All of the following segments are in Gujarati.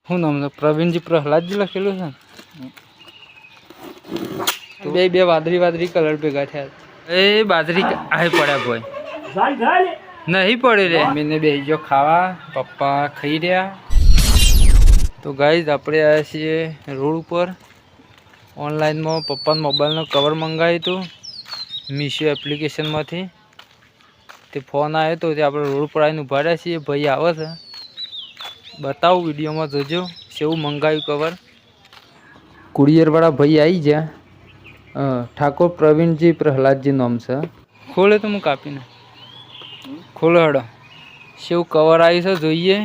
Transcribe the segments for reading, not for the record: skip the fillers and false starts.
શું નામ છે? પ્રવીણજી પ્રહલાદજી લખેલું છે ને બે વાદળી કલર ભેગા થયા. એ બાજરી આહી પડ્યા ભાઈ નહીં પડે રે. મેને બેસી જો ખાવા, પપ્પા ખાઈ રહ્યા. તો ગાઈઝ આપણે આવ્યા છીએ રોડ ઉપર. ઓનલાઈનમાં પપ્પાના મોબાઈલનો કવર મંગાવ્યું હતું મીશો એપ્લિકેશનમાંથી. તે ફોન આવ્યો હતો તે આપણે રોડ પર આવીને ઊભા રહ્યા છીએ. ભાઈ આવે છે, બતાવું વિડીયોમાં જોજો કેવું મંગાવ્યું કવર. કુરિયરવાળા ભાઈ આવી ગયા. ઠાકોર પ્રવીણજી પ્રહલાદજી નામ છે. ખોલે તો હું કાપીને ખોલો હડો. કેવું કવર આવ્યું છે જોઈએ.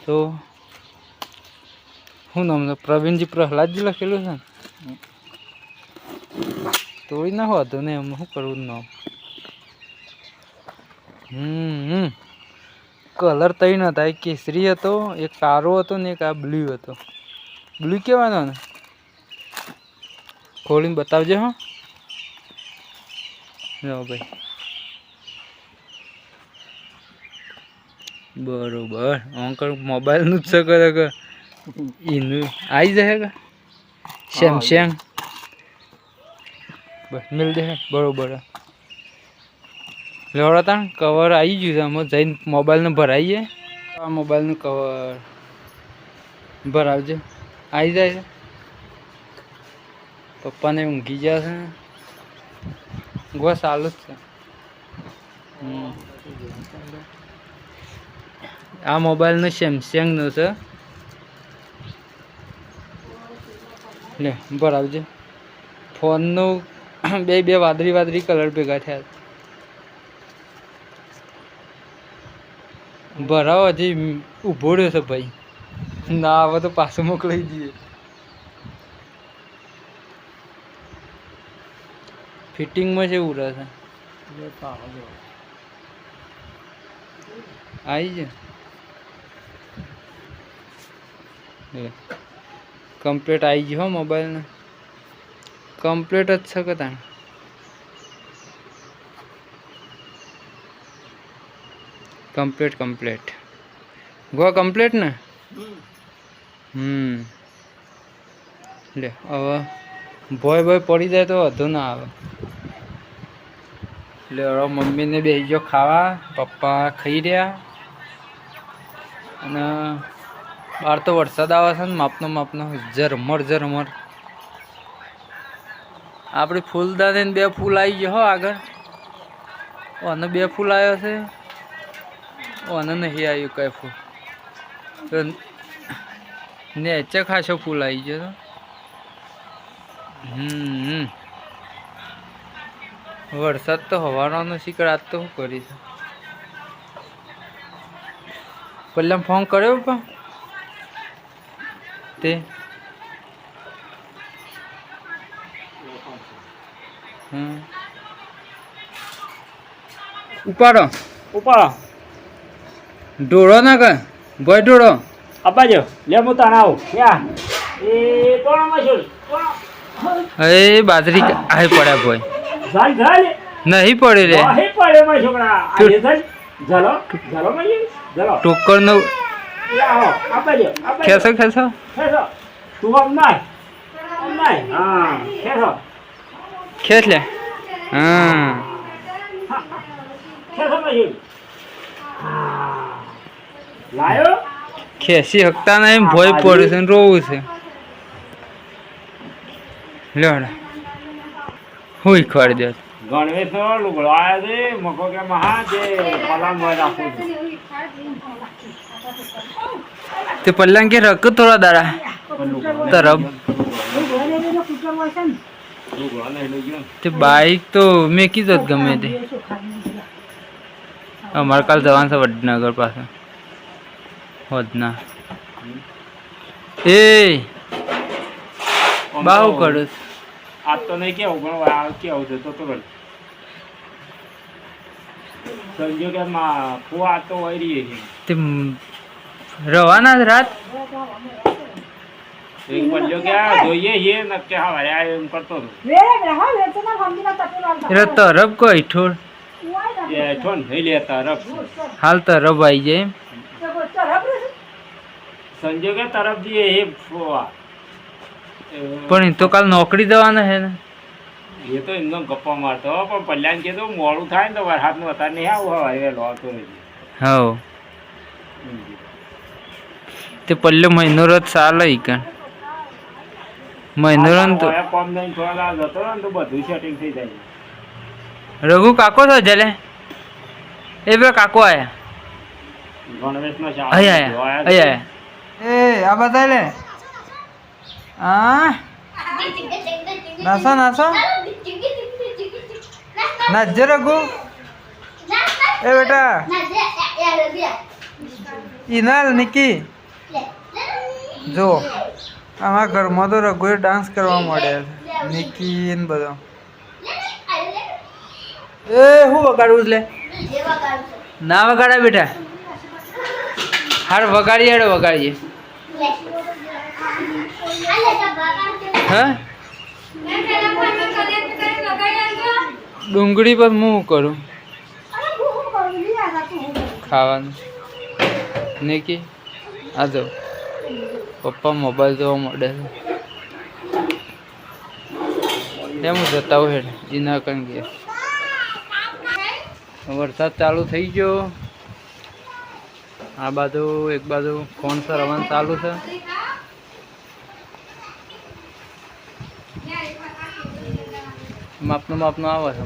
તો શું નામ છે? પ્રવીણજી પ્રહલાદજી લખેલું છે ને. તોડી ના હોતો ને એમ શું કરવું નામ. કલર તઈ નતા. એક કેસરી હતો, એક કાળો હતો ને એક આ બ્લુ હતો. બ્લુ કહેવાનો ને. ખોલીને બતાવજો. હા જો ભાઈ બરોબર. અંકલ મોબાઈલનું જ છે કે એનું આવી જાય કે સેમસંગ બસ મિલ દે બરોબર. લેવડાતા કવર આવી ગયું છે. અમે જઈને મોબાઈલને ભરાઈએ. આ મોબાઈલનું કવર ભરાવજો. આવી જાય છે. પપ્પાને ઊંઘી ગયા છે. ગો ચાલુ જ છે. આ મોબાઈલનો સેમસંગનો છે. લે ભરાવજો. ફોનનું બે વાદળી કલર ભેગા થયા. ભરાવો હજી ઊભો રહ્યો છે ભાઈ. ના આવે તો પાછું મોકલાઈ દઈએ. ફિટિંગમાં છે એવું રહે છે. આવી છે કમ્પ્લીટ આવી ગયો. મોબાઈલને કમ્પ્લીટ જ છે કે તાણ. કમ્પ્લીટ ગો કમ્પ્લીટ ને. લે હવે ભોય પડી જાય તો વધુ ના આવે. એટલે હવે મમ્મીને બેસી જો ખાવા, પપ્પા ખાઈ રહ્યા. અને બહાર તો વરસાદ આવે છે ને માપનો ઝરમર. આપણે ફૂલદાની 2 ફૂલ આવી ગયો હો આગળ. અને 2 ફૂલ આવ્યો છે. અને નહીં આવ્યું કઈ ફૂલ. તો નેચે ખાસો ફૂલ આવી ગયો. વરસાદ તો હવાનો શીકર. આજ તો શું કરીશ. પહેલા ફોન કર્યો પણ તે ઉપાડો ઢોળો ના કઈ ભાઈ ઢોળો અબાજો લે હું તાણ આવું ક્યાં એ તોણામાં છું એ બાજરી આહી પડ્યા ભાઈ ઝાલ નહીં પડે રે. નહીં પડે મારા છોકરા. આજે ઝાલ ઝાલો માં ઝાલો ટોકર નો આવો અબાજો ખેસો તું આમ નાય હા ખેસ લે. ખેસો માં લાયો ખેસી હકતા નહીં. ભોય પડે છે ને રોવું છે. લેવડા હું ખવાડી દે. ગણવેશ લુગડો આવ્યો છે મકો કે મહા જે પલાંગ હોય રાખું છું. તે પલ્લાંગ કે રક થોડા દાડા તરફ તે બાઈક તો મેકી જ ગમે તે. અમારે કાલ જવાનું છે વડનગર પાસે. વધના એ બાહુ કરું. આજ તો નહીં કેવું પણ કેવું છે તો સંજો કે ફુવા તો વહી રહી છે. તે રવાના રાત એક બલ્યો કે જોઈએ છે નક્કી હા વારે એમ કરતો હતો. એટલે તરફ કોઈ ઠોર એ ઠોન થઈ લે તરફ હાલ તરફ આવી જાય. સંજોગે તરફથી એ પણ એ તો કાલ નોકરી જવાના છે ને. એ તો એમનો ગપ્પા મારતો પણ પલ્યાને કીધું મોડું થાય ને તો વરસાદનું અત્યારે નહીં આવું હવે લો તો હા તે પલ્લે મહિનો રથ ચાલે કણ મહિનો રન તો કોમ નહીં થોડા જતો ને તો બધું સેટિંગ થઈ જાય. રઘુ કાકો છો જલે એ બે કાકો આયા ગણવેશનો આયા એ આ બધા લે હા નાસો નાસો નાજે રઘુ એ બેટા ઈનાલ નિકી જો અમારા ઘરમાં તો રઘુએ ડાન્સ કરવા માંડ્યા છે નિકી ને બધો એ હું વગાડવું લે ના વગાડા બેટા હાર વગાડીએ હાડો વગાડીએ હા ડુંગળી પર હું કરું ખાવાનું નિકી આ જો પપ્પા મોબાઈલ જોવા મળે છે એમ જતા હોય એના કણ ગયા વરસાદ ચાલુ થઈ ગયો આ બાજુ એક બાજુ ફોન પર રવાન ચાલુ છે માપનો આવે છે